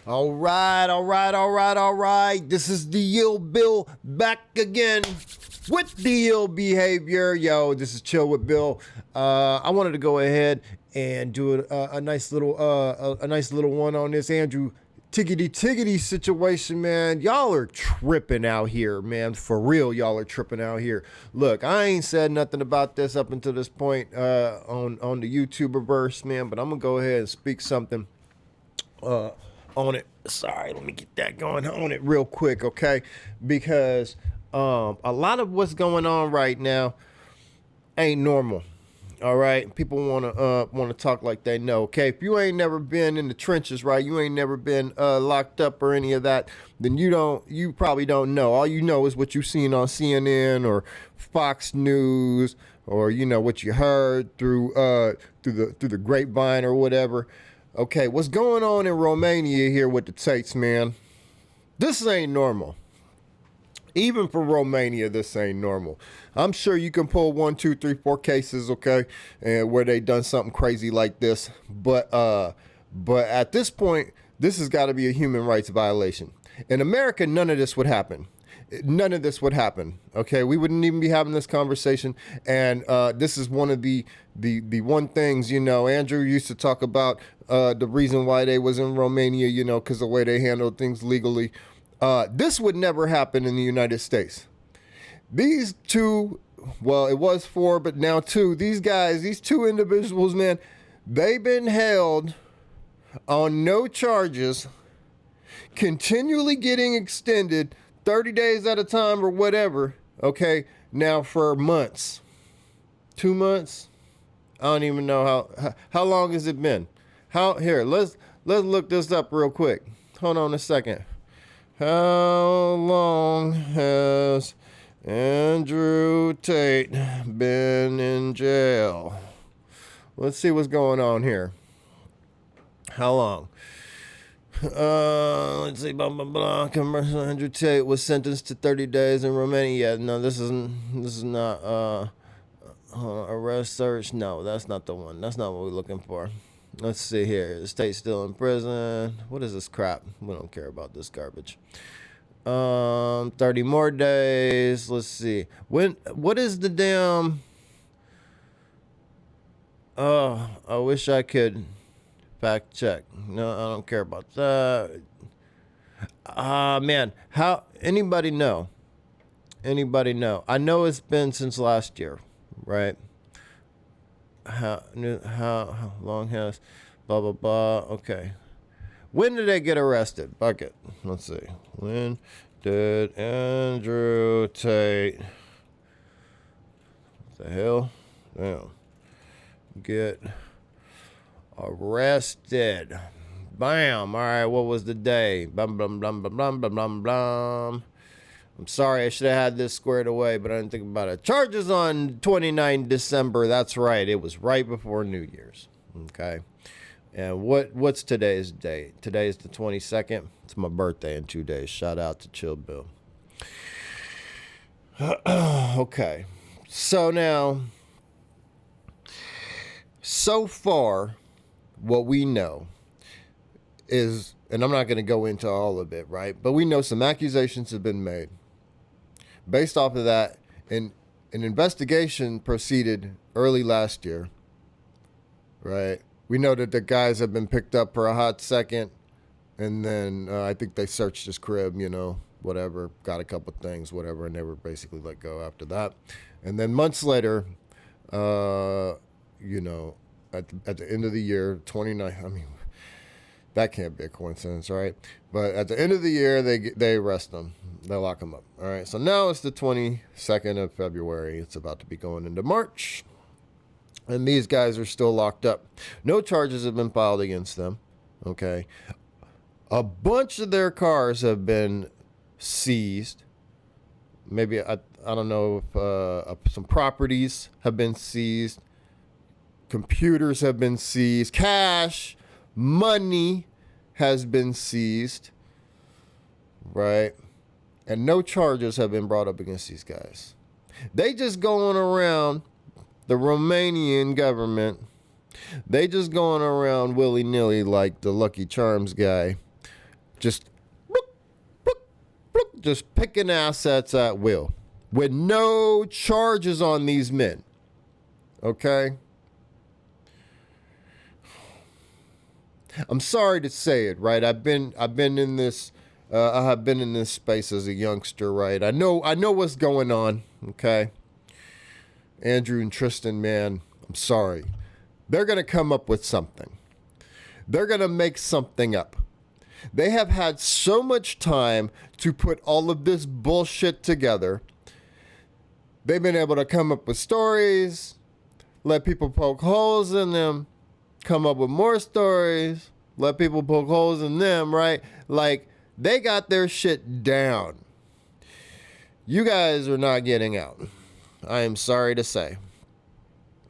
All right, all right, all right, all right. This is the Ill Bill back again with the ill behavior. Yo, this is Chill with Bill. I wanted to go ahead and do a nice little one on this Andrew Tiggity situation, man. Y'all are tripping out here, man. For real, y'all are tripping out here. Look, I ain't said nothing about this up until this point on the YouTuber verse, man. But I'm gonna go ahead and speak something on it. Sorry, let me get that going on it real quick, okay? Because a lot of what's going on right now ain't normal. All right, people want to talk like they know. Okay, if you ain't never been in the trenches, right? You ain't never been locked up or any of that. Then you probably don't know. All you know is what you seen on CNN or Fox News, or what you heard through the grapevine or whatever. Okay, what's going on in Romania here with the Tates, man? This ain't normal. Even for Romania, this ain't normal. I'm sure you can pull 1, 2, 3, 4 cases, okay, and where they done something crazy like this. But at this point, this has got to be a human rights violation. In America, none of this would happen. None of this would happen. Okay, we wouldn't even be having this conversation. And this is one of the one things, Andrew used to talk about the reason why they was in Romania, because the way they handled things legally. This would never happen in the United States. These two, well, it was 4, but now 2. These guys, these 2 individuals, man, they've been held on no charges, continually getting extended 30 days at a time or whatever, okay, now for months. 2 months? I don't even know how long has it been? Let's look this up real quick. Hold on a second. How long has Andrew Tate been in jail? Let's see what's going on here. How long? Let's see. Blah blah blah. Commercial Andrew Tate was sentenced to 30 days in Romania. No, this is not arrest search. No, that's not the one. That's not what we're looking for. Let's see here. Is Tate still in prison? What is this crap? We don't care about this garbage. 30 more days. Let's see. What is the damn? Oh, I wish I could fact check. No, I don't care about that. Man, how anybody know? Anybody know? I know it's been since last year, right? How long has blah blah blah? Okay. When did they get arrested? Bucket. Let's see. When did Andrew Tate? What the hell? Damn. Get arrested. Bam. All right. What was the day? Bum bum bum bum bum bum bum bum. I'm sorry, I should have had this squared away, but I didn't think about it. Charges on 29 December. That's right. It was right before New Year's. Okay. And what's today's date? Today is the 22nd. It's my birthday in 2 days. Shout out to Chill Bill. Okay. So now, so far, what we know is, and I'm not going to go into all of it, right? But we know some accusations have been made. Based off of that, an investigation proceeded early last year, right? We know that the guys have been picked up for a hot second, and then I think they searched his crib, whatever, got a couple things, whatever, and they were basically let go after that. And then months later, at the end of the year, 29, I mean, that can't be a coincidence, right? But at the end of the year, they arrest them. They lock them up. All right. So now it's the 22nd of February. It's about to be going into March. And these guys are still locked up. No charges have been filed against them. Okay. A bunch of their cars have been seized. Maybe, I don't know if some properties have been seized. Computers have been seized. Cash, money has been seized, right? And no charges have been brought up against these guys. They just going around, the Romanian government, they just going around willy-nilly like the Lucky Charms guy, Just, bloop, bloop, bloop, just picking assets at will with no charges on these men. Okay? I'm sorry to say it, right? I've been in this I have been in this space as a youngster, right? I know what's going on, okay? Andrew and Tristan, man, I'm sorry. They're going to come up with something. They're going to make something up. They have had so much time to put all of this bullshit together. They've been able to come up with stories, let people poke holes in them, come up with more stories, let people poke holes in them, right? Like, they got their shit down. You guys are not getting out. I am sorry to say.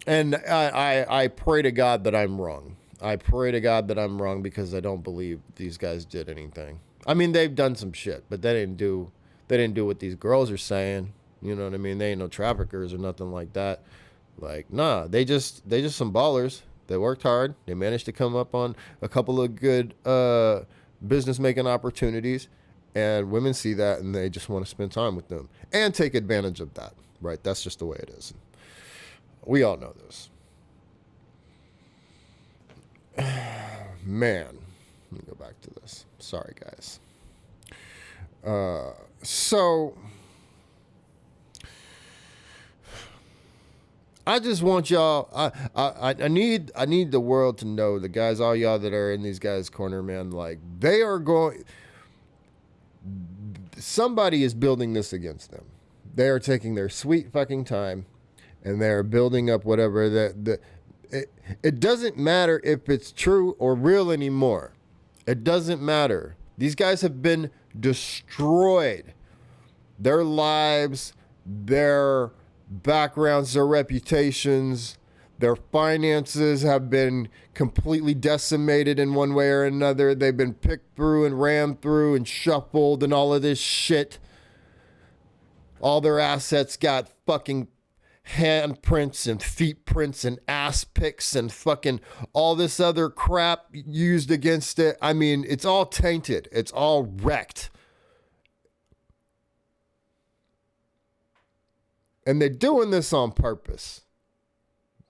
And I pray to God that I'm wrong. I pray to God that I'm wrong, because I don't believe these guys did anything. I mean, they've done some shit, but they didn't do what these girls are saying. You know what I mean? They ain't no traffickers or nothing like that. Like, nah, they just some ballers. They worked hard. They managed to come up on a couple of good business making opportunities, and women see that and they just want to spend time with them and take advantage of that. Right? That's just the way it is. We all know this. Man, let me go back to this. Sorry, guys. So I just want y'all. I need the world to know, the guys, all y'all that are in these guys' corner, man. Like, they are going. Somebody is building this against them. They are taking their sweet fucking time, and they are building up whatever it doesn't matter if it's true or real anymore. It doesn't matter. These guys have been destroyed. Their lives, their backgrounds, their reputations, their finances have been completely decimated in one way or another. They've been picked through and rammed through and shuffled and all of this shit. All their assets got fucking handprints and feet prints and ass pics and fucking all this other crap used against it. I mean, it's all tainted. It's all wrecked. And they're doing this on purpose.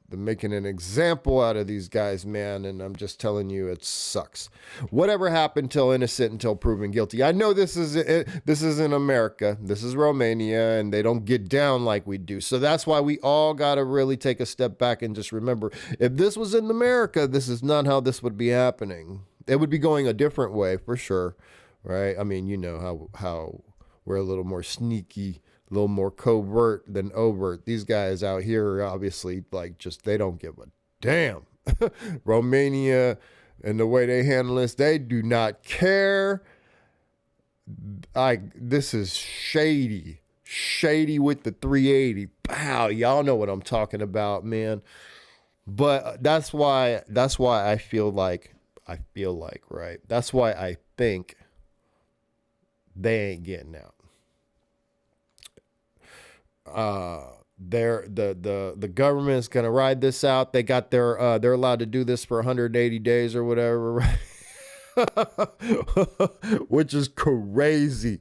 They're making an example out of these guys, man, and I'm just telling you, it sucks. Whatever happened till innocent until proven guilty. I know this is in America. This is Romania, and they don't get down like we do. So that's why we all got to really take a step back and just remember, if this was in America, this is not how this would be happening. It would be going a different way for sure, right? I mean, you know how we're a little more sneaky, a little more covert than overt. These guys out here are obviously like, just, they don't give a damn. Romania and the way they handle this, they do not care. This is shady with the 380. Pow, y'all know what I'm talking about, man. But that's why I feel like, right? That's why I think they ain't getting out. The government is gonna ride this out. They got they're allowed to do this for 180 days or whatever, right? Which is crazy.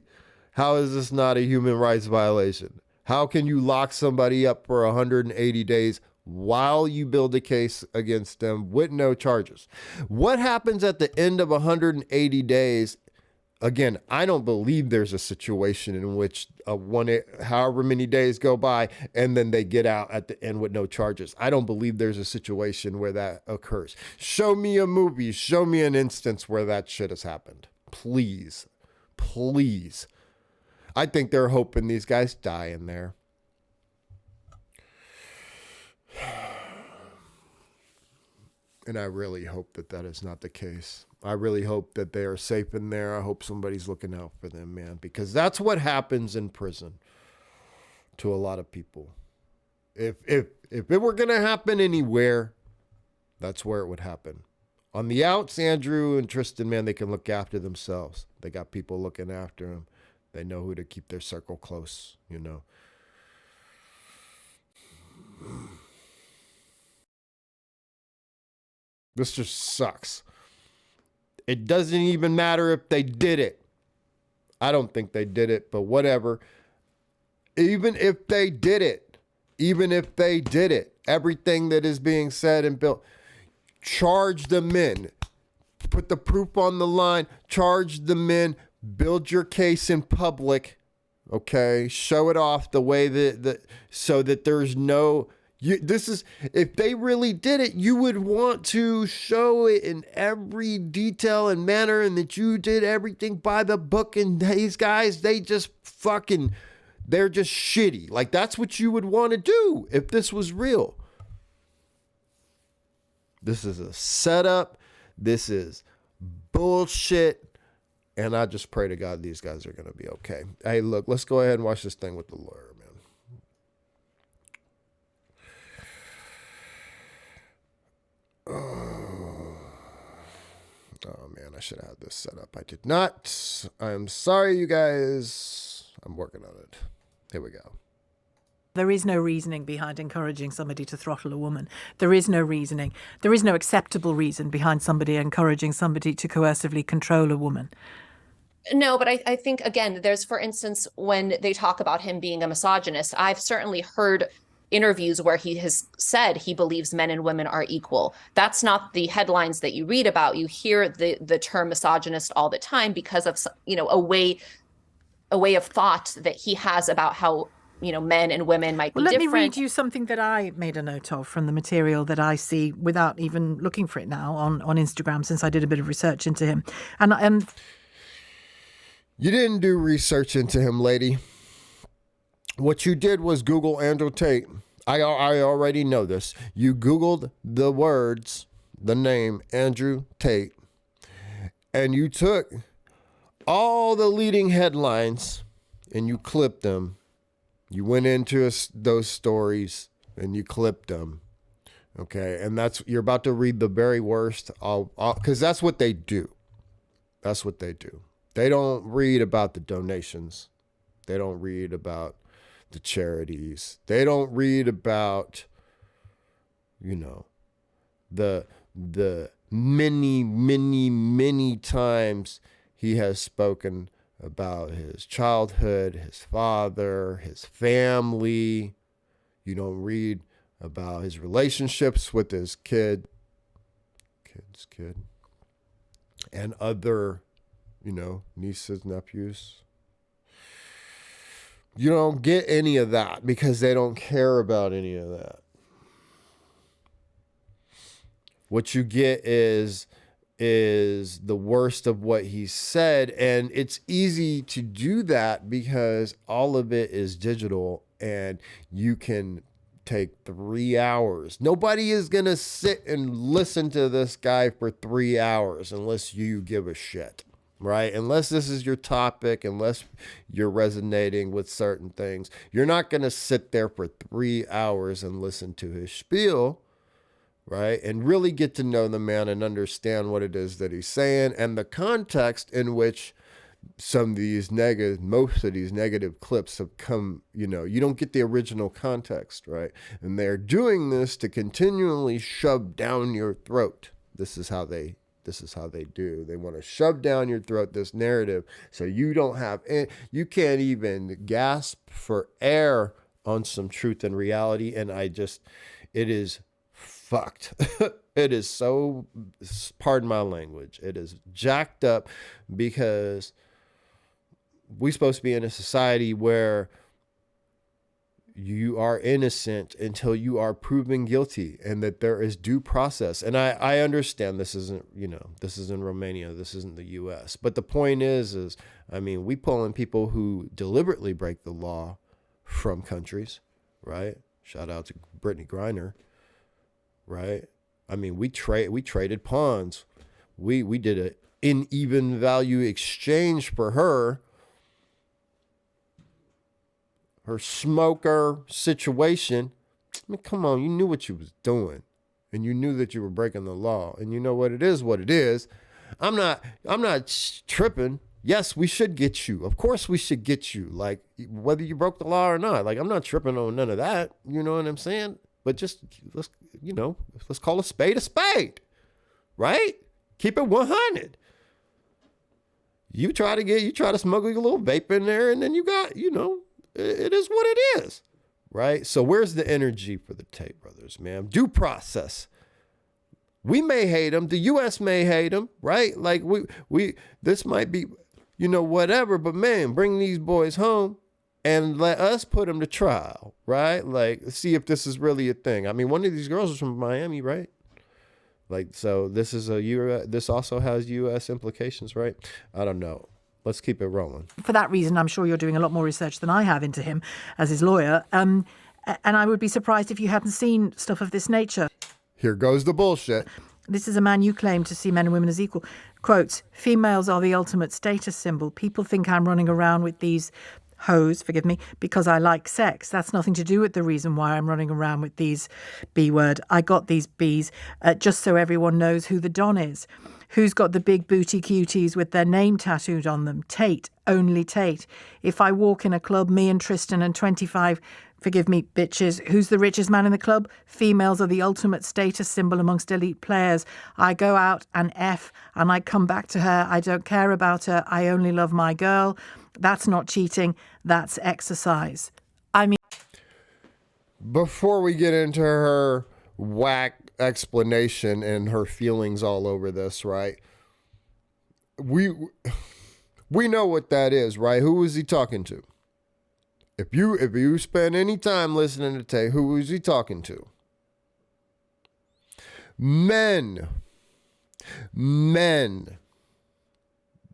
How is this not a human rights violation? How can you lock somebody up for 180 days while you build a case against them with no charges? What happens at the end of 180 days? Again, I don't believe there's a situation in which however many days go by and then they get out at the end with no charges. I don't believe there's a situation where that occurs. Show me a movie. Show me an instance where that shit has happened. Please. Please. I think they're hoping these guys die in there. And I really hope that that is not the case. I really hope that they are safe in there. I hope somebody's looking out for them, man, because that's what happens in prison to a lot of people. If it were going to happen anywhere, that's where it would happen. On the outs, Andrew and Tristan, man, they can look after themselves. They got people looking after them. They know who to keep their circle close, you know. This just sucks. It doesn't even matter if they did it. I don't think they did it, but whatever. Even if they did it, everything that is being said and built, charge the men. Put the proof on the line. Charge the men. Build your case in public. Okay, show it off the way that so that there's no. If they really did it, you would want to show it in every detail and manner, and that you did everything by the book. And these guys, they're just shitty. Like, that's what you would want to do if this was real. This is a setup. This is bullshit. And I just pray to God these guys are going to be okay. Hey, look, let's go ahead and watch this thing with the lawyer, man. Oh, man, I should have had this set up. I did not. I'm sorry, you guys. I'm working on it. Here we go. There is no reasoning behind encouraging somebody to throttle a woman. There is no reasoning. There is no acceptable reason behind somebody encouraging somebody to coercively control a woman. No, but I think, again, there's, for instance, when they talk about him being a misogynist, I've certainly heard interviews where he has said he believes men and women are equal. That's not the headlines that you read about. You hear the term misogynist all the time because of, a way of thought that he has about how, men and women might be different. Let me read you something that I made a note of from the material that I see without even looking for it now on Instagram, since I did a bit of research into him. And you didn't do research into him, lady. What you did was Google Andrew Tate. I already know this. You Googled the words, the name Andrew Tate, and you took all the leading headlines and you clipped them. You went into those stories and you clipped them. Okay, and you're about to read the very worst, because that's what they do. That's what they do. They don't read about the donations. They don't read about the charities. They don't read about, the many, many, many times he has spoken about his childhood, his father, his family. You don't read about his relationships with his kid, and other, nieces, nephews. You don't get any of that because they don't care about any of that. What you get is the worst of what he said. And it's easy to do that because all of it is digital and you can take 3 hours. Nobody is going to sit and listen to this guy for 3 hours unless you give a shit, right? Unless this is your topic, unless you're resonating with certain things. You're not going to sit there for 3 hours and listen to his spiel, right? And really get to know the man and understand what it is that he's saying and the context in which most of these negative clips have come. You don't get the original context, right? And they're doing this to continually shove down your throat. This is how they do. They want to shove down your throat this narrative so you can't even gasp for air on some truth and reality. And it is fucked. It is so, pardon my language, it is jacked up because we're supposed to be in a society where you are innocent until you are proven guilty and that there is due process. And I understand this isn't Romania, this isn't the US. But the point is we pull in people who deliberately break the law from countries, right? Shout out to Brittany Griner, right? We traded pawns. We did an uneven value exchange for her smoker situation. Come on, you knew what you was doing and you knew that you were breaking the law, and you know what it is. I'm not tripping. Yes, we should get you. Of course we should get you, like whether you broke the law or not. Like, I'm not tripping on none of that. You know what I'm saying? But just let's call a spade, right? Keep it 100. you try to smuggle a little vape in there, and then you got, it is what it is, right? So where's the energy for the Tate brothers, man? Due process. We may hate them. The U.S. may hate them, right? Like this might be, whatever. But man, bring these boys home and let us put them to trial, right? Like, see if this is really a thing. I mean, one of these girls is from Miami, right? Like, so this is this also has U.S. implications, right? I don't know. Let's keep it rolling. For that reason, I'm sure you're doing a lot more research than I have into him as his lawyer. And I would be surprised if you hadn't seen stuff of this nature. Here goes the bullshit. This is a man you claim to see men and women as equal. Quotes, females are the ultimate status symbol. People think I'm running around with these hoes, forgive me, because I like sex. That's nothing to do with the reason why I'm running around with these B word. I got these Bs just so everyone knows who the Don is. Who's got the big booty cuties with their name tattooed on them? Tate, only Tate. If I walk in a club, me and Tristan and 25, forgive me, bitches, who's the richest man in the club? Females are the ultimate status symbol amongst elite players. I go out and F and I come back to her. I don't care about her. I only love my girl. That's not cheating. That's exercise. I mean, before we get into her whack explanation and her feelings all over this, right? We know what that is, right? Who was he talking to? If you spend any time listening to Tate, who was he talking to? Men.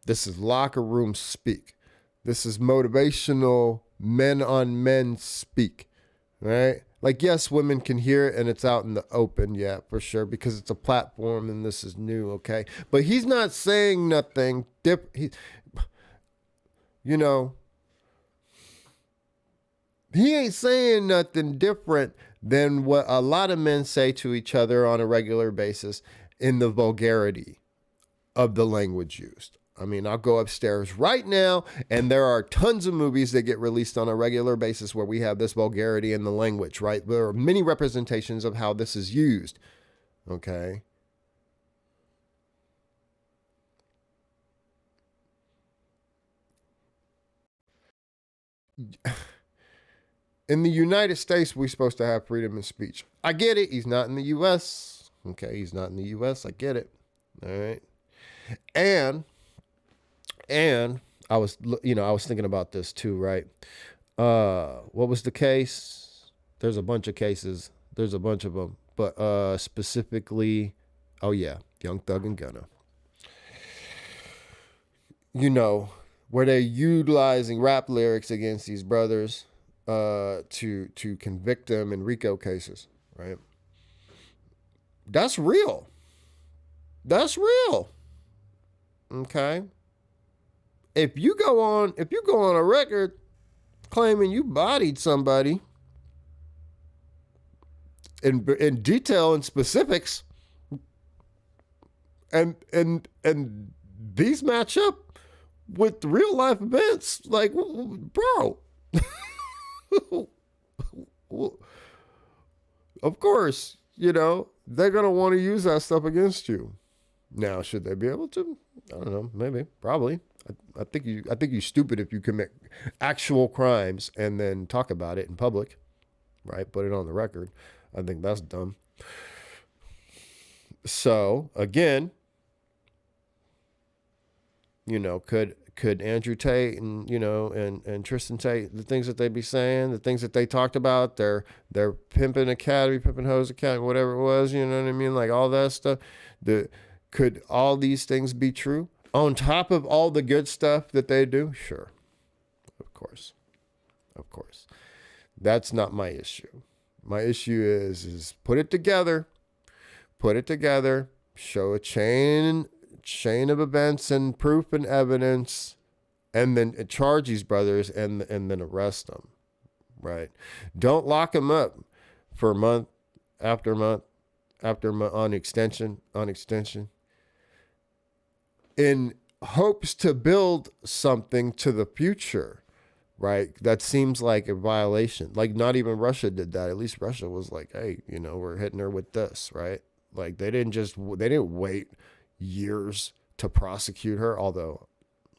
This is locker room speak. This is motivational men on men speak, right? Like, yes, women can hear it and it's out in the open, yeah, for sure, because it's a platform and this is new, okay? But he's not saying nothing different. He ain't saying nothing different than what a lot of men say to each other on a regular basis in the vulgarity of the language used. I mean, I'll go upstairs right now, and there are tons of movies that get released on a regular basis where we have this vulgarity in the language, right? There are many representations of how this is used, okay? In the United States, we're supposed to have freedom of speech. I get it. He's not in the U.S. Okay, he's not in the U.S. I get it. All right. And I was thinking about this too, right? What was the case? There's a bunch of cases. There's a bunch of them. But specifically, oh yeah, Young Thug and Gunna. Where they're utilizing rap lyrics against these brothers to convict them in RICO cases, right? That's real. That's real. Okay. If you go on a record claiming you bodied somebody in detail and specifics, and these match up with real life events, like, bro, of course, they're gonna want to use that stuff against you. Now, should they be able to? I don't know. Maybe. Probably. I think you're stupid if you commit actual crimes and then talk about it in public, right? Put it on the record. I think that's dumb. So again, could Andrew Tate and and Tristan Tate, the things that they be saying, the things that they talked about, their pimping academy, pimping hose academy, whatever it was, you know what I mean, like all that stuff. Could all these things be true? On top of all the good stuff that they do? Sure. Of course. That's not my issue. My issue is put it together, show a chain of events and proof and evidence, and then charge these brothers and then arrest them, right? Don't lock them up for month after month on extension, in hopes to build something to the future, right? That seems like a violation. Like, not even Russia did that. At least Russia was like, hey, we're hitting her with this, right? Like, they didn't wait years to prosecute her, although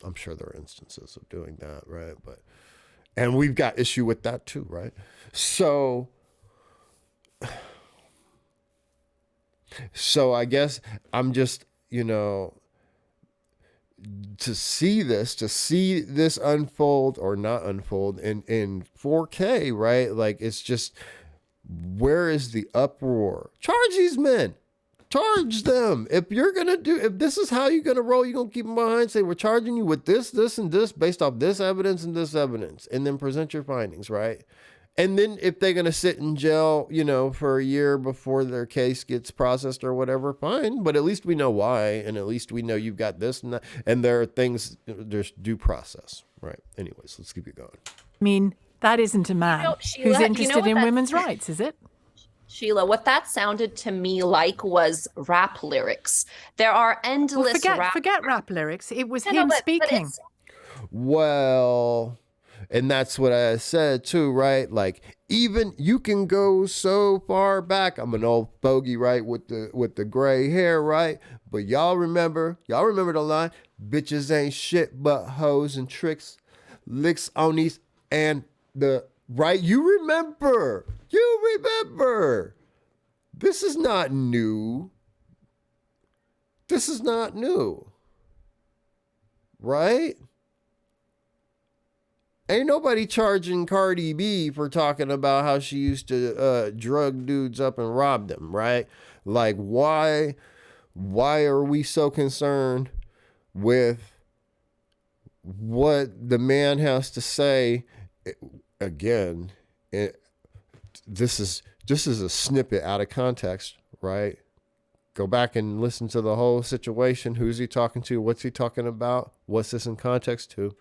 I'm sure there are instances of doing that, right? And we've got issue with that too, right? So I guess I'm just, to see this unfold or not unfold in 4K, right? Like, it's just, where is the uproar? Charge these men. Charge them. If this is how you're going to roll, you're going to keep them behind, say, we're charging you with this, and this based off this evidence and this evidence, and then present your findings, right? And then if they're going to sit in jail, for a year before their case gets processed or whatever, fine. But at least we know why. And at least we know you've got this and that. And there are things, there's due process, right? Anyways, let's keep it going. I mean, that isn't a man Sheila, who's interested in women's rights, is it? Sheila, what that sounded to me like was rap lyrics. There are endless forget rap lyrics. It was him speaking. Well, and that's what I said too, right? Like, even you can go so far back. I'm an old fogey, right, with the gray hair, right? But y'all remember the line, bitches ain't shit but hoes and tricks, licks on these and the right. You remember. This is not new. Right? Ain't nobody charging Cardi B for talking about how she used to drug dudes up and rob them, right? Like, why are we so concerned with what the man has to say? Again, this is a snippet out of context, right? Go back and listen to the whole situation. Who's he talking to? What's he talking about? What's this in context to?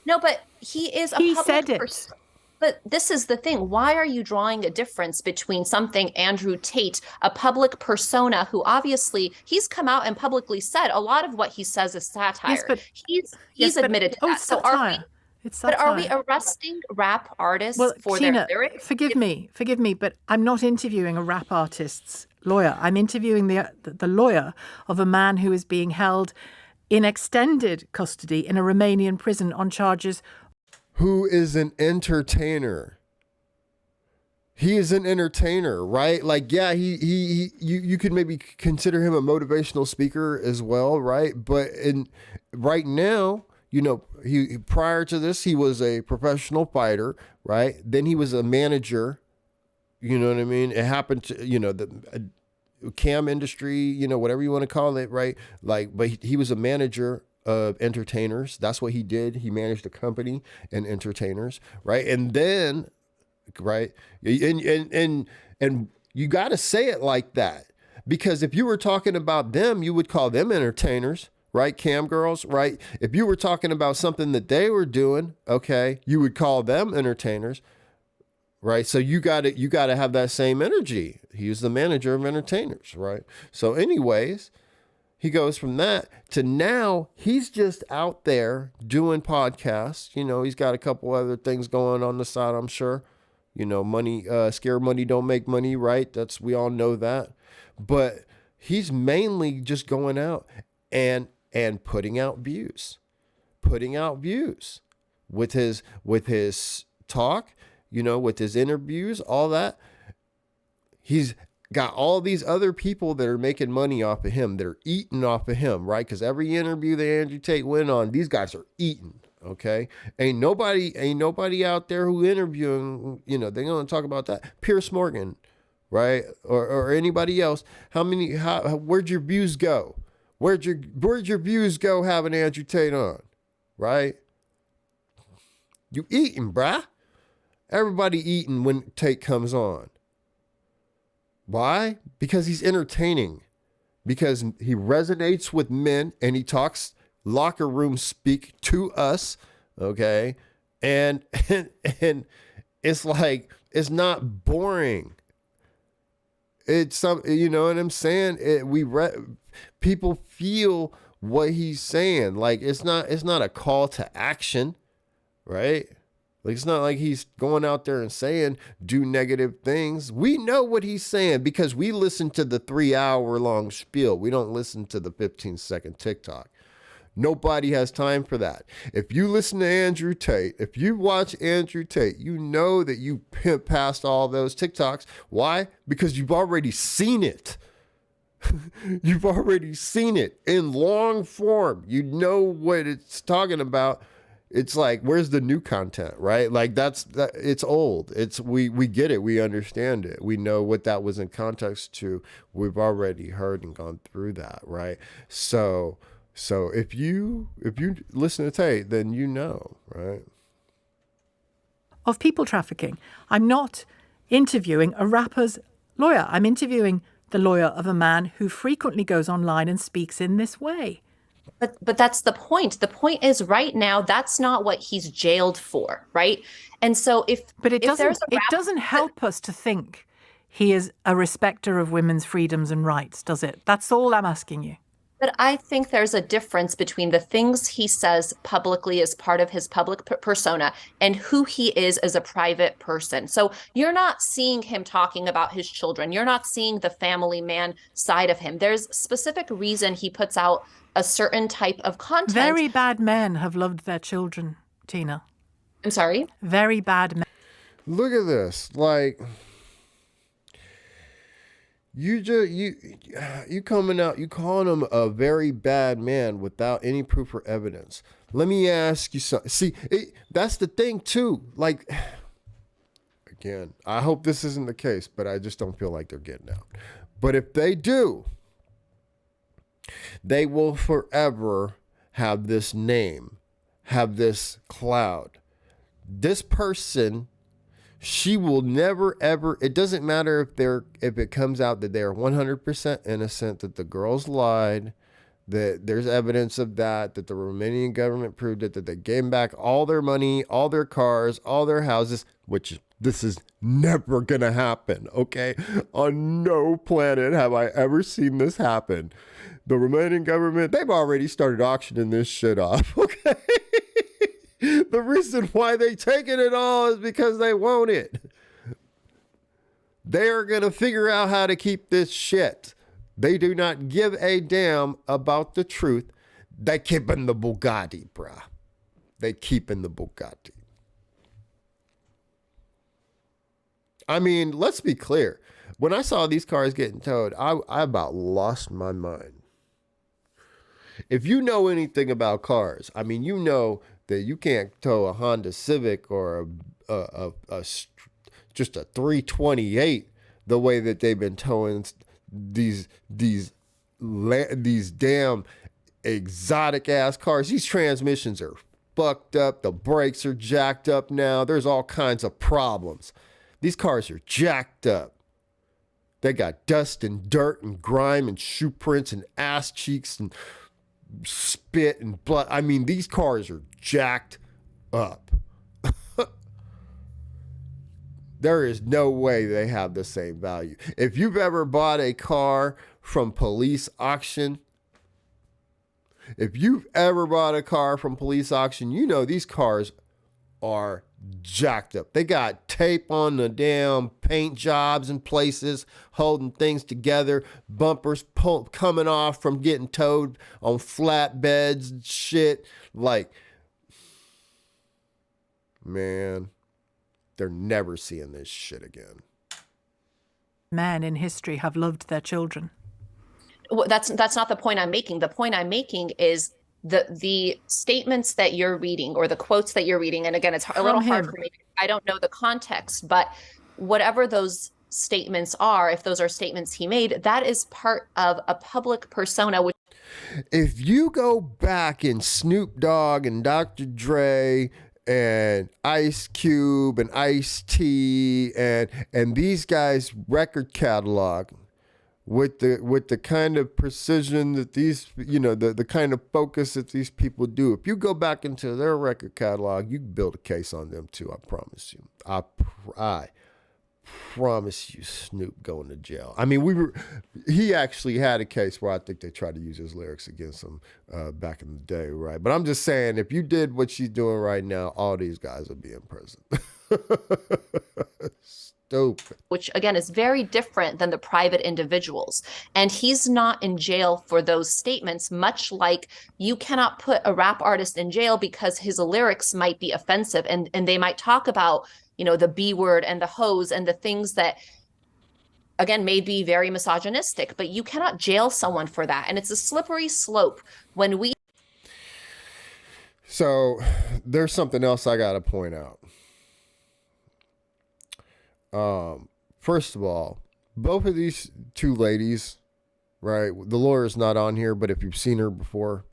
No, but he is a public person. But this is the thing. Why are you drawing a difference between something Andrew Tate, a public persona who obviously he's come out and publicly said a lot of what he says is satire. Yes, but he's admitted to that. So are we arresting rap artists for Tina, their lyrics? Forgive me, but I'm not interviewing a rap artist's lawyer. I'm interviewing the lawyer of a man who is being held in extended custody in a Romanian prison on charges. Who is an entertainer? He is an entertainer, right? Like, yeah, you could maybe consider him a motivational speaker as well, right? But right now, he prior to this, he was a professional fighter, right? Then he was a manager. You know what I mean? It happened to, the cam industry, whatever you want to call it, right? Like, but he was a manager of entertainers. That's what he did. He managed a company and entertainers, right? And then, right, and you got to say it like that, because if you were talking about them, you would call them entertainers, right? Cam girls, right? If you were talking about something that they were doing, okay, you would call them entertainers. Right. So you got to have that same energy. He was the manager of entertainers. Right. So anyways, he goes from that to now he's just out there doing podcasts. He's got a couple other things going on the side, I'm sure. Money, scare money don't make money. Right. We all know that. But he's mainly just going out and putting out views with his talk. With his interviews, all that. He's got all these other people that are making money off of him, that are eating off of him, right? Because every interview that Andrew Tate went on, these guys are eating, okay? Ain't nobody out there who interviewing, they're going to talk about that. Pierce Morgan, right? Or anybody else. Where'd your views go? Where'd your views go having Andrew Tate on, right? You eating, bruh. Everybody eating when Tate comes on. Why? Because he's entertaining. Because he resonates with men and he talks locker room speak to us. Okay. And it's like, it's not boring. It's some, you know what I'm saying? People feel what he's saying. Like, it's not a call to action, right? Like, it's not like he's going out there and saying do negative things. We know what he's saying because we listen to the 3-hour long spiel. We don't listen to the 15-second TikTok. Nobody has time for that. If you listen to Andrew Tate, if you watch Andrew Tate, you know that you pimp past all those TikToks. Why? Because you've already seen it. You've already seen it in long form. You know what it's talking about. It's like, where's the new content, right? Like it's old. We get it. We understand it. We know what that was in context to. We've already heard and gone through that, right? So if you listen to Tate, then you know, right? Of people trafficking. I'm not interviewing a rapper's lawyer. I'm interviewing the lawyer of a man who frequently goes online and speaks in this way. But that's the point. The point is right now that's not what he's jailed for, right? And so it doesn't help us to think he is a respecter of women's freedoms and rights, does it? That's all I'm asking you. But I think there's a difference between the things he says publicly as part of his public persona and who he is as a private person. So you're not seeing him talking about his children. You're not seeing the family man side of him. There's specific reason he puts out a certain type of content. Very bad men have loved their children, Tina. I'm sorry? Very bad men. Look at this. Like, you coming out, you calling him a very bad man without any proof or evidence. Let me ask you something. See, that's the thing too. Like, again, I hope this isn't the case, but I just don't feel like they're getting out. But if they do, they will forever have this name, have this cloud. This person, she will never ever, it doesn't matter if it comes out that they're 100% innocent, that the girls lied, that there's evidence of that the Romanian government proved it, that they gave back all their money, all their cars, all their houses, which this is never gonna happen, okay? On no planet have I ever seen this happen. The Romanian government, they've already started auctioning this shit off, okay? The reason why they taking it all is because they want it. They're going to figure out how to keep this shit. They do not give a damn about the truth. They keeping the Bugatti, bruh. They keeping the Bugatti. I mean, let's be clear. When I saw these cars getting towed, I about lost my mind. If you know anything about cars, I mean, you know that you can't tow a Honda Civic or just a 328 the way that they've been towing these damn exotic ass cars. These transmissions are fucked up. The brakes are jacked up now. There's all kinds of problems. These cars are jacked up. They got dust and dirt and grime and shoe prints and ass cheeks and spit and blood. I mean, these cars are jacked up. There is no way they have the same value. If you've ever bought a car from police auction, you know these cars are jacked up. They got tape on the damn paint jobs and places holding things together, bumpers coming off from getting towed on flatbeds and shit. Like, man, they're never seeing this shit again. Men in history have loved their children. Well, that's not the point I'm making. The point I'm making is the statements that you're reading or the quotes that you're reading, and again, it's a little hard for me. I don't know the context, but whatever those statements are, if those are statements he made, that is part of a public persona. If you go back in Snoop Dogg and Dr. Dre and Ice Cube and Ice-T and these guys' record catalog, with the kind of precision that these, you know, the kind of focus that these people do, if you go back into their record catalog, you can build a case on them too. I promise you. I promise you Snoop going to jail. I mean, he actually had a case where I think they tried to use his lyrics against him back in the day, right? But I'm just saying, if you did what she's doing right now, all these guys would be in prison. Stupid. Which again is very different than the private individuals. And he's not in jail for those statements, much like you cannot put a rap artist in jail because his lyrics might be offensive and they might talk about, the B word and the hoes and the things that, again, may be very misogynistic, but you cannot jail someone for that. And it's a slippery slope when we. So there's something else I got to point out. First of all, both of these two ladies, right? The lawyer's not on here, but if you've seen her before,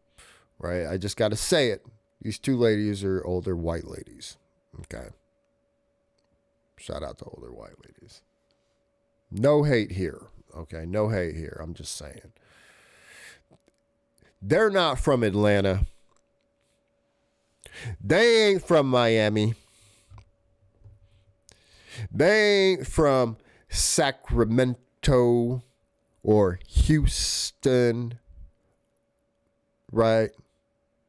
right? I just got to say it. These two ladies are older white ladies. Okay. Shout out to older white ladies. No hate here. Okay. No hate here. I'm just saying. They're not from Atlanta. They ain't from Miami. They ain't from Sacramento or Houston, right?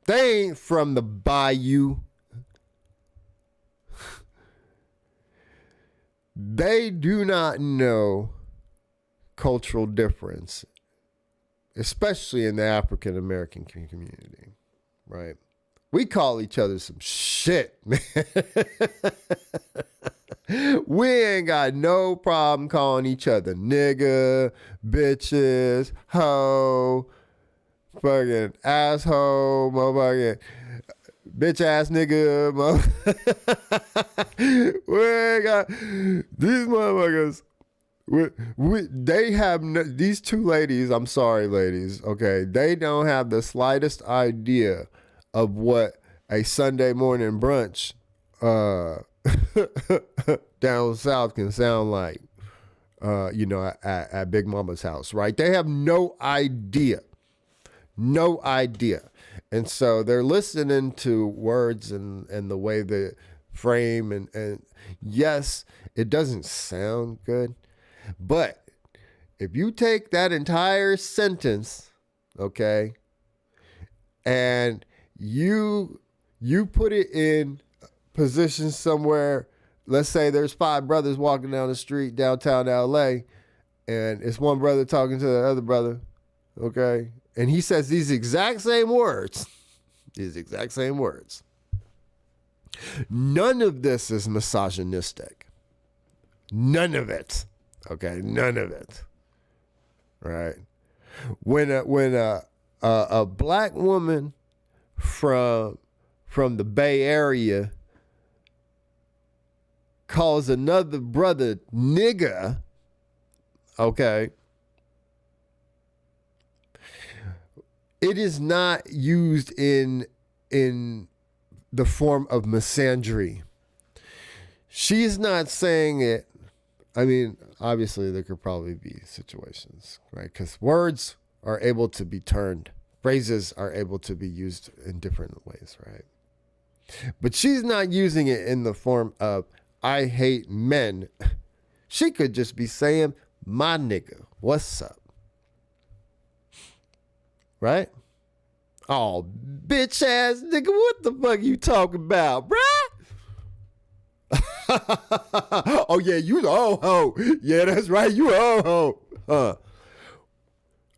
They ain't from the Bayou. They do not know cultural difference, especially in the African American community, right? We call each other some shit, man. We ain't got no problem calling each other nigga, bitches, hoe, fucking asshole, motherfucking bitch ass nigga. We ain't got these motherfuckers. They have these two ladies. I'm sorry, ladies. Okay, they don't have the slightest idea of what a Sunday morning brunch down south can sound like, at Big Mama's house, right? They have no idea. No idea. And so they're listening to words and the way they frame and yes, it doesn't sound good. But if you take that entire sentence, okay, and you put it in position somewhere, let's say there's 5 brothers walking down the street downtown LA, and it's one brother talking to the other brother, okay? And he says these exact same words. None of this is misogynistic. None of it. Okay, none of it. Right? When a black woman from the Bay Area calls another brother nigga, okay, it is not used in the form of misandry. She's not saying it. I mean, obviously there could probably be situations, right? Because words are able to be turned. Phrases are able to be used in different ways, right? But she's not using it in the form of, I hate men. She could just be saying, my nigga, what's up? Right? Oh, bitch ass nigga, what the fuck you talking about, bruh? Oh yeah, you the old hoe. Yeah, that's right, you a old hoe.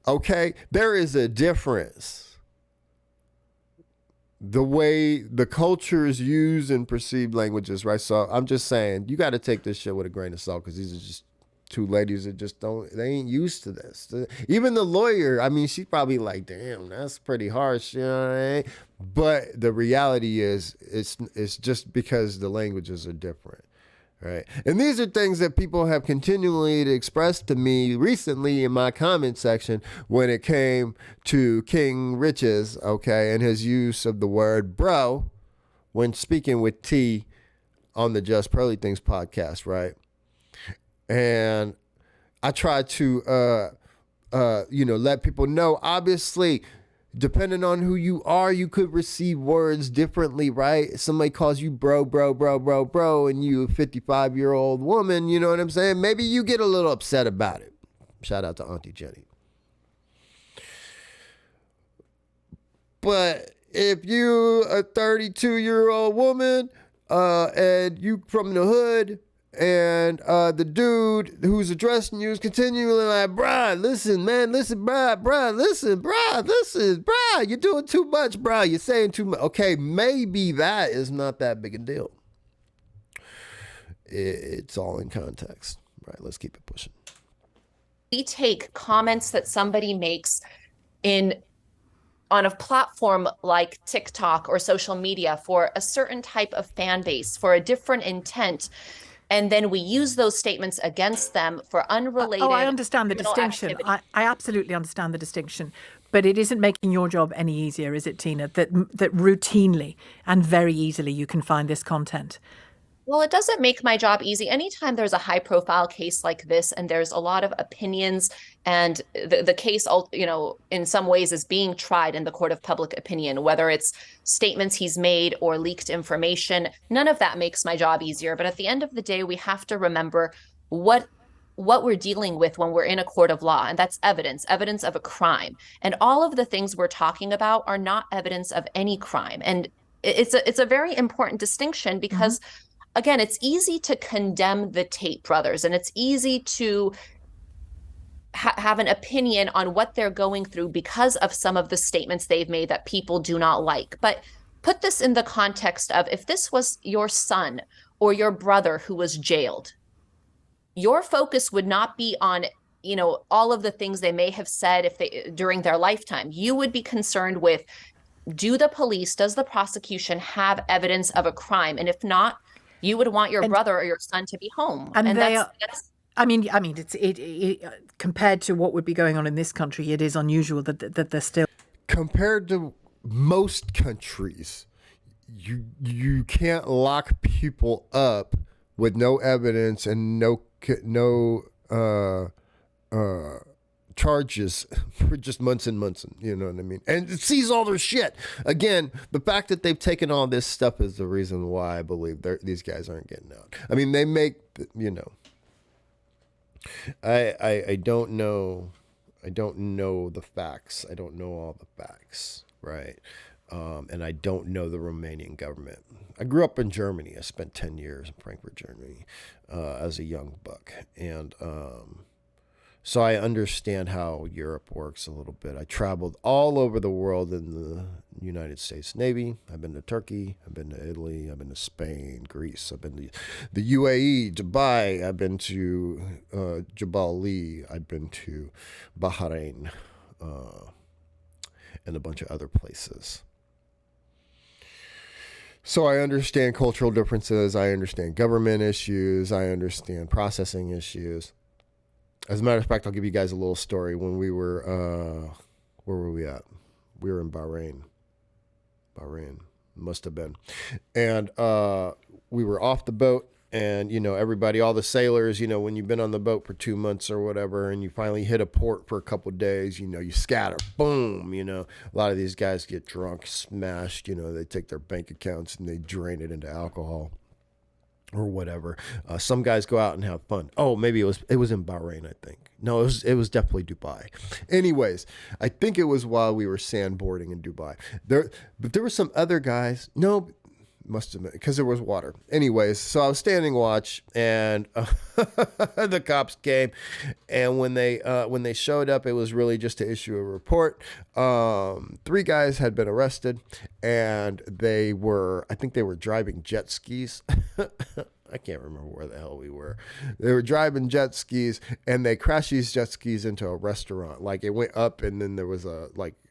Okay, there is a difference. The way the culture is used and perceived languages, right? So I'm just saying, you got to take this shit with a grain of salt because these are just two ladies that just they ain't used to this. Even the lawyer, I mean, she's probably like, damn, that's pretty harsh, you know what I mean? But the reality is, it's just because the languages are different, right? And these are things that people have continually expressed to me recently in my comment section when it came to King Riches, okay, and his use of the word bro when speaking with T on the Just Pearly Things podcast, right? And I try to, let people know, obviously, depending on who you are, you could receive words differently, right? Somebody calls you bro, and you a 55-year-old woman, you know what I'm saying? Maybe you get a little upset about it. Shout out to Auntie Jenny. But if you a 32-year-old woman and you from the hood, and the dude who's addressing you is continually like, bruh, listen, man, listen, bruh, listen, bruh, you're doing too much, bruh, you're saying too much. Okay, maybe that is not that big a deal. It's all in context. Right, let's keep it pushing. We take comments that somebody makes on a platform like TikTok or social media for a certain type of fan base, for a different intent, and then we use those statements against them for unrelated. I understand the distinction. I absolutely understand the distinction. But it isn't making your job any easier, is it, Tina, that routinely and very easily you can find this content? Well, it doesn't make my job easy. Anytime there's a high profile case like this and there's a lot of opinions and the case, in some ways is being tried in the court of public opinion, whether it's statements he's made or leaked information, none of that makes my job easier. But at the end of the day, we have to remember what we're dealing with when we're in a court of law, and that's evidence of a crime. And all of the things we're talking about are not evidence of any crime. And it's a very important distinction because again, it's easy to condemn the Tate brothers, and it's easy to have an opinion on what they're going through because of some of the statements they've made that people do not like. But put this in the context of if this was your son or your brother who was jailed, your focus would not be on all of the things they may have said during their lifetime. You would be concerned with, does the prosecution have evidence of a crime? And if not, you would want your brother or your son to be home. And that's I mean, it's compared to what would be going on in this country, it is unusual that they're still. Compared to most countries, you can't lock people up with no evidence and no charges for just months and months, you know what I mean? And it seize all their shit. Again, the fact that they've taken all this stuff is the reason why I believe these guys aren't getting out. I mean, they make, I don't know the facts. I don't know all the facts, right? And I don't know the Romanian government. I grew up in Germany. I spent 10 years in Frankfurt, Germany, as a young buck. And, so I understand how Europe works a little bit. I traveled all over the world in the United States Navy. I've been to Turkey. I've been to Italy. I've been to Spain, Greece. I've been to the UAE, Dubai. I've been to Jebel Ali. I've been to Bahrain and a bunch of other places. So I understand cultural differences. I understand government issues. I understand processing issues. As a matter of fact, I'll give you guys a little story. When we were, where were we at? We were in Bahrain. Must have been. And we were off the boat, and, everybody, all the sailors, when you've been on the boat for 2 months or whatever, and you finally hit a port for a couple of days, you scatter, boom, a lot of these guys get drunk, smashed, they take their bank accounts and they drain it into alcohol. Or whatever. Some guys go out and have fun. Oh, maybe it was in Bahrain, I think. No, it was definitely Dubai. Anyways, I think it was while we were sandboarding in Dubai. But there were some other guys. No, must have been because there was water. Anyways, so I was standing watch, and the cops came, and when they showed up, it was really just to issue a report. 3 guys had been arrested, and I think they were driving jet skis. I can't remember where the hell we were. They were driving jet skis, and they crashed these jet skis into a restaurant. Like, it went up, and then there was a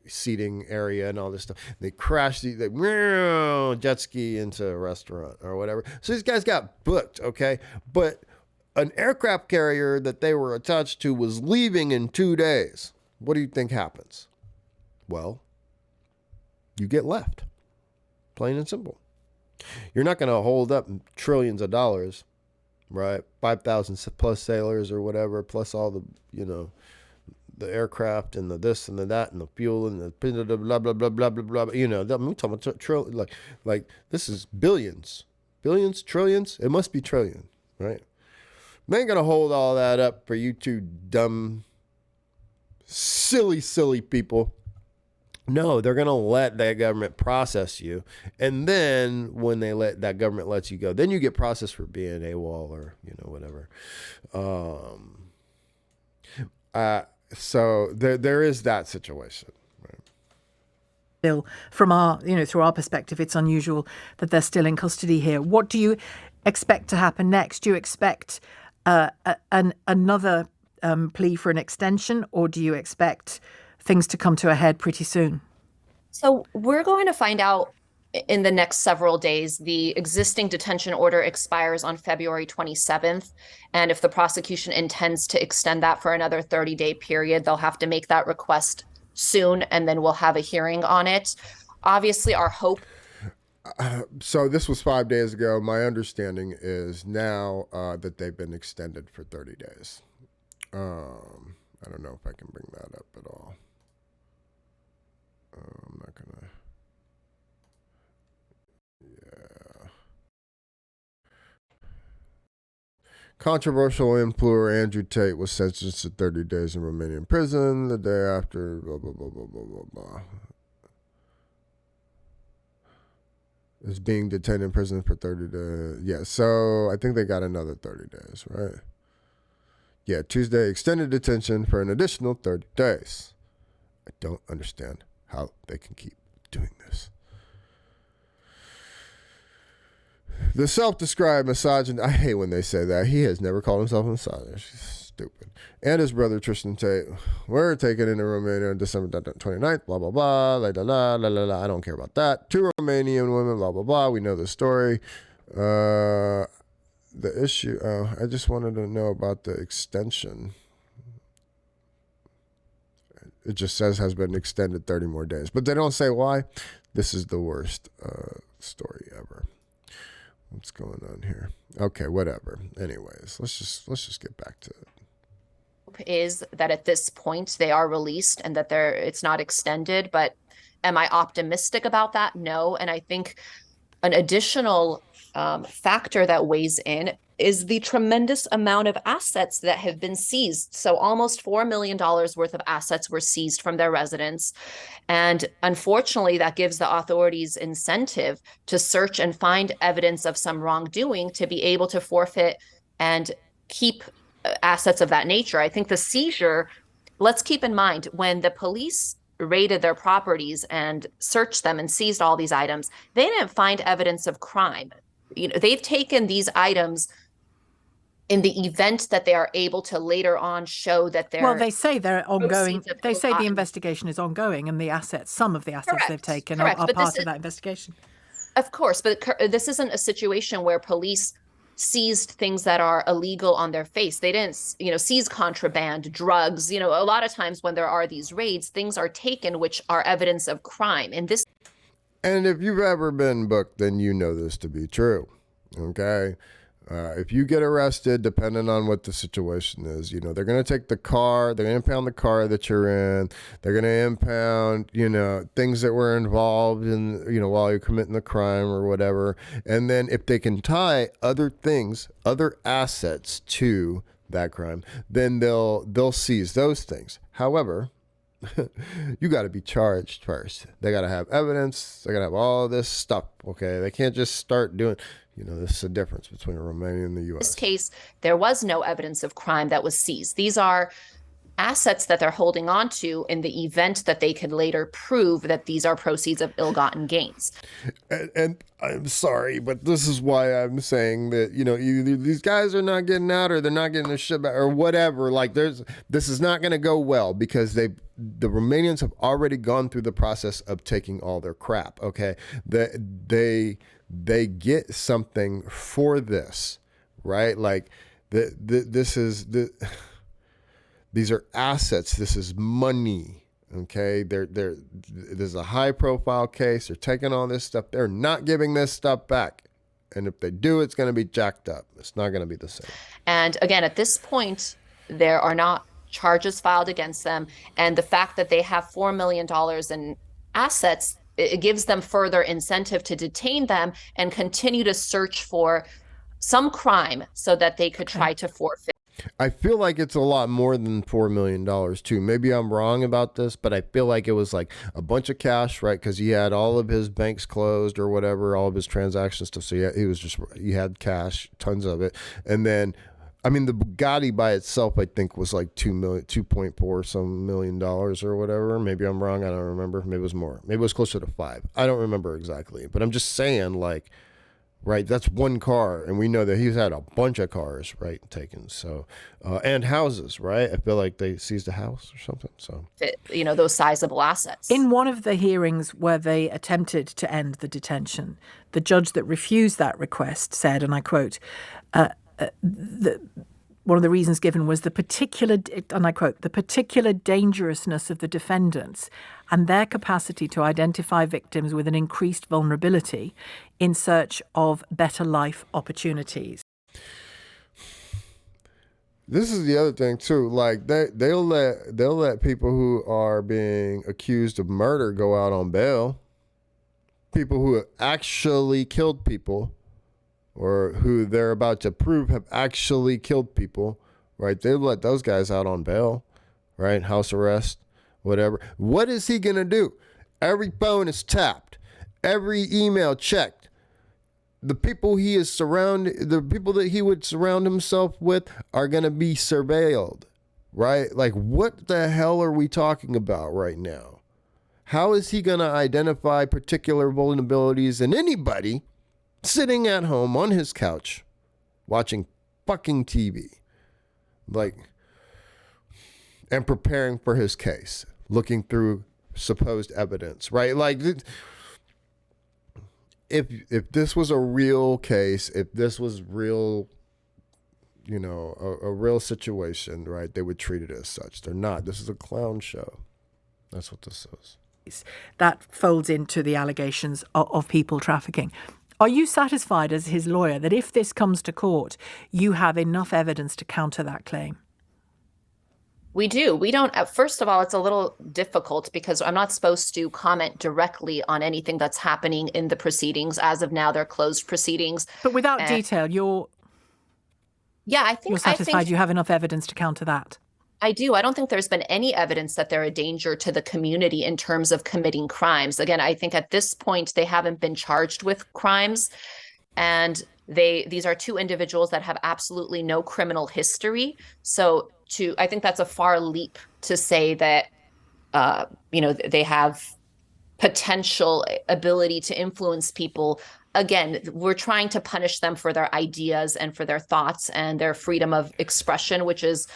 seating area and all this stuff. They crashed the jet ski into a restaurant or whatever. So these guys got booked, okay? But an aircraft carrier that they were attached to was leaving in 2 days. What do you think happens? Well, you get left. Plain and simple. You're not going to hold up trillions of dollars, right? 5,000 plus sailors or whatever, plus all the, the aircraft and the this and the that and the fuel and the blah blah blah blah blah blah blah. You know, I'm talking about like this is billions, trillions. It must be trillion, right? They ain't gonna hold all that up for you two dumb, silly people. No, they're going to let that government process you. And then when that government lets you go, then you get processed for being AWOL or, whatever. So there is that situation. Still, from through our perspective, it's unusual that they're still in custody here. What do you expect to happen next? Do you expect another plea for an extension, or do you expect things to come to a head pretty soon? So we're going to find out in the next several days. The existing detention order expires on February 27th. And if the prosecution intends to extend that for another 30-day period, they'll have to make that request soon, and then we'll have a hearing on it. Obviously, our hope. So this was 5 days ago. My understanding is now that they've been extended for 30 days. I don't know if I can bring that up at all. I'm not gonna. Yeah. Controversial influencer Andrew Tate was sentenced to 30 days in Romanian prison the day after. Blah blah blah blah blah blah blah. Is being detained in prison for 30 days. Yeah, so I think they got another 30 days, right? Yeah, Tuesday extended detention for an additional 30 days. I don't understand how they can keep doing this. The self-described misogynist, I hate when they say that. He has never called himself a misogynist. He's stupid. And his brother Tristan Tate were taken into Romania on December 29th, blah, blah, blah, la, la, la, la, la, la. I don't care about that. 2 Romanian women, blah, blah, blah. We know the story. The issue, I just wanted to know about the extension. It just says has been extended 30 more days, but they don't say why. This is the worst story ever. What's going on here? Okay, whatever. Anyways, let's just get back to it. Is that at this point they are released and that it's not extended, but am I optimistic about that? No. And I think an additional factor that weighs in is the tremendous amount of assets that have been seized. So almost $4 million worth of assets were seized from their residence. And unfortunately, that gives the authorities incentive to search and find evidence of some wrongdoing to be able to forfeit and keep assets of that nature. I think the seizure, let's keep in mind, when the police raided their properties and searched them and seized all these items, they didn't find evidence of crime. They've taken these items in the event that they are able to later on show that they're... Well, they say they're ongoing. They say the investigation is ongoing, and some of the assets they've taken are part of that investigation. Of course, but this isn't a situation where police seized things that are illegal on their face. They didn't, seize contraband, drugs. A lot of times when there are these raids, things are taken which are evidence of crime. And if you've ever been booked, then you know this to be true. Okay? If you get arrested, depending on what the situation is, they're going to take the car, they're going to impound the car that you're in, they're going to impound, things that were involved in, while you're committing the crime or whatever. And then if they can tie other things, other assets to that crime, then they'll seize those things. However, you got to be charged first. They got to have evidence. They got to have all this stuff. Okay. They can't just start doing, this is the difference between Romania and the U.S. In this case, there was no evidence of crime that was seized. These are assets that they're holding on to in the event that they can later prove that these are proceeds of ill-gotten gains. And I'm sorry, but this is why I'm saying that, either these guys are not getting out or they're not getting their shit back or whatever. Like this is not going to go well because the Romanians have already gone through the process of taking all their crap. Okay. They get something for this, right? Like these are assets. This is money. Okay. There's a high profile case. They're taking all this stuff. They're not giving this stuff back. And if they do, it's going to be jacked up. It's not going to be the same. And again, at this point, there are not charges filed against them, and the fact that they have $4 million in assets, it gives them further incentive to detain them and continue to search for some crime so that they could try to forfeit. I feel like it's a lot more than $4 million too. Maybe I'm wrong about this, but I feel like it was like a bunch of cash, right? Because he had all of his banks closed or whatever, all of his transactions stuff. So he had cash, tons of it. And then, I mean, the Bugatti by itself, I think, was like 2.4 some million dollars or whatever. Maybe I'm wrong. I don't remember. Maybe it was more. Maybe it was closer to 5. I don't remember exactly. But I'm just saying, like, right, that's one car, and we know that he's had a bunch of cars, right, taken. So, and houses, right? I feel like they seized a house or something. So, those sizable assets. In one of the hearings where they attempted to end the detention, the judge that refused that request said, and I quote, one of the reasons given was the particular, and I quote, the particular dangerousness of the defendants and their capacity to identify victims with an increased vulnerability in search of better life opportunities. This is the other thing too. Like they'll let people who are being accused of murder go out on bail. People who actually killed people, or who they're about to prove have actually killed people, right? They let those guys out on bail, right? House arrest, whatever. What is he going to do? Every phone is tapped. Every email checked. The people that he would surround himself with are going to be surveilled, right? Like, what the hell are we talking about right now? How is he going to identify particular vulnerabilities in anybody sitting at home on his couch watching fucking TV, like, and preparing for his case, looking through supposed evidence, right? Like, if this was a real case, if this was real, a real situation, right, they would treat it as such. They're not. This is a clown show. That's what this is. That folds into the allegations of people trafficking. Are you satisfied as his lawyer that if this comes to court, you have enough evidence to counter that claim? We do. We don't. First of all, it's a little difficult because I'm not supposed to comment directly on anything that's happening in the proceedings. As of now, they're closed proceedings. But without detail, you're satisfied you have enough evidence to counter that? I do. I don't think there's been any evidence that they're a danger to the community in terms of committing crimes. Again, I think at this point, they haven't been charged with crimes. And these are two individuals that have absolutely no criminal history. So I think that's a far leap to say that, they have potential ability to influence people. Again, we're trying to punish them for their ideas and for their thoughts and their freedom of expression, which is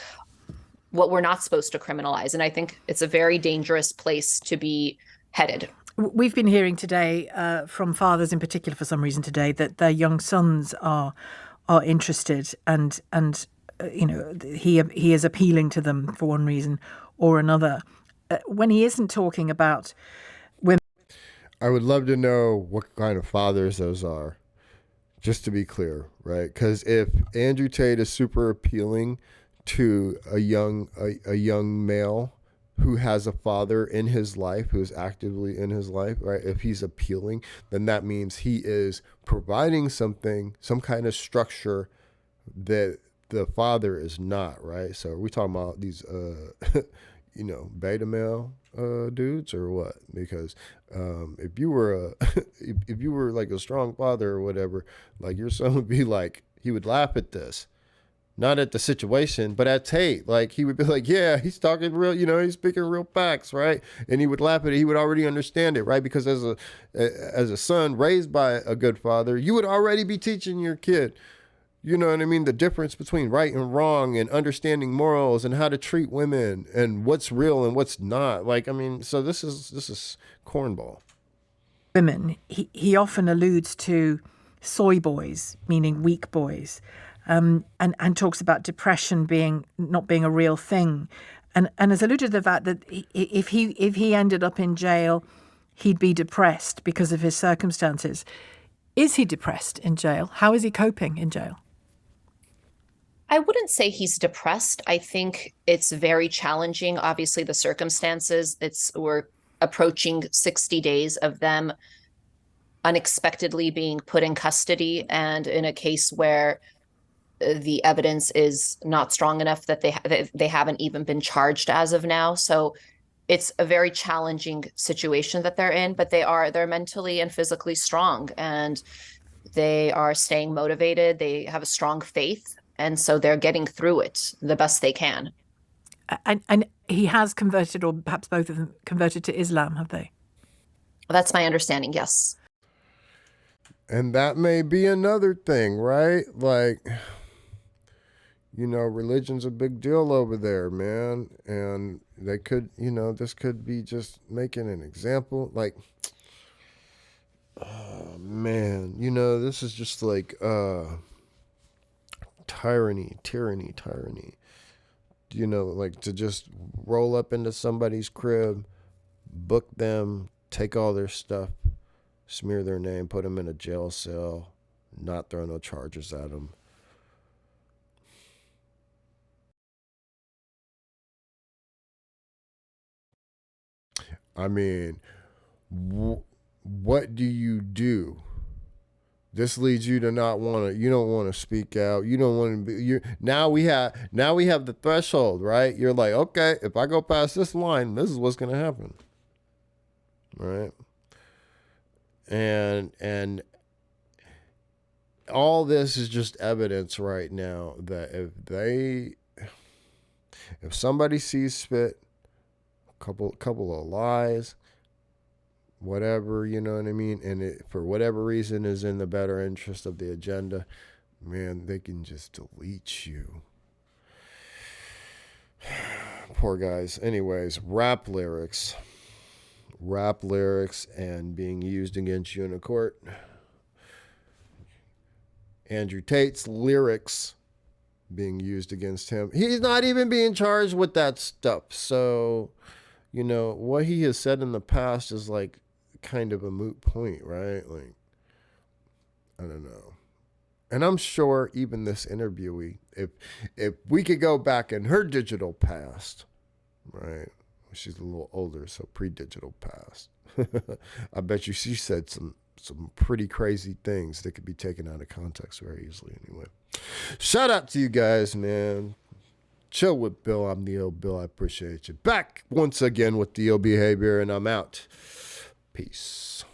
what we're not supposed to criminalize. And I think it's a very dangerous place to be headed. We've been hearing today from fathers in particular, for some reason today, that their young sons are interested and he is appealing to them for one reason or another. When he isn't talking about women. I would love to know what kind of fathers those are, just to be clear, right? Because if Andrew Tate is super appealing to a young male who has a father in his life, who is actively in his life, right? If he's appealing, then that means he is providing something, some kind of structure that the father is not, right? So are we talking about these, beta male dudes or what? Because if you were like a strong father or whatever, like your son would be like, he would laugh at this. Not at the situation, but at Tate. Like, he would be like, yeah, he's talking real, he's speaking real facts, right? And he would laugh at it. He would already understand it, right? Because as a son raised by a good father, you would already be teaching your kid, you know what I mean? The difference between right and wrong and understanding morals and how to treat women and what's real and what's not. Like, I mean, so this is cornball. Women, he often alludes to soy boys, meaning weak boys. And talks about depression not being a real thing, and has alluded to the fact that if he ended up in jail, he'd be depressed because of his circumstances. Is he depressed in jail? How is he coping in jail? I wouldn't say he's depressed. I think it's very challenging. Obviously, the circumstances, we're approaching 60 days of them unexpectedly being put in custody, and in a case where the evidence is not strong enough that they haven't even been charged as of now. So it's a very challenging situation that they're in, but they're mentally and physically strong, and they are staying motivated. They have a strong faith, and so they're getting through it the best they can. And he has converted, or perhaps both of them converted to Islam, have they? That's my understanding, yes. And that may be another thing, right? Like, religion's a big deal over there, man. And they could, this could be just making an example. Like, oh, man, this is just like tyranny. Like to just roll up into somebody's crib, book them, take all their stuff, smear their name, put them in a jail cell, not throw no charges at them. I mean, what do you do? This leads you to not want to. You don't want to speak out. You don't want to be. Now we have the threshold, right? You're like, okay, if I go past this line, this is what's going to happen, right? And all this is just evidence right now that if somebody sees fit, a couple of lies, whatever, you know what I mean, and it, for whatever reason, is in the better interest of the agenda, man, they can just delete you. Poor guys. Anyways, rap lyrics and being used against you in a court. Andrew Tate's lyrics being used against him. He's not even being charged with that stuff. So, what he has said in the past is like kind of a moot point, right? Like, I don't know. And I'm sure even this interviewee, if we could go back in her digital past, right? She's a little older, so pre-digital past. I bet you she said some pretty crazy things that could be taken out of context very easily anyway. Shout out to you guys, man. Chill with Bill. I'm the ill Bill. I appreciate you. Back once again with the ill behavior, and I'm out. Peace.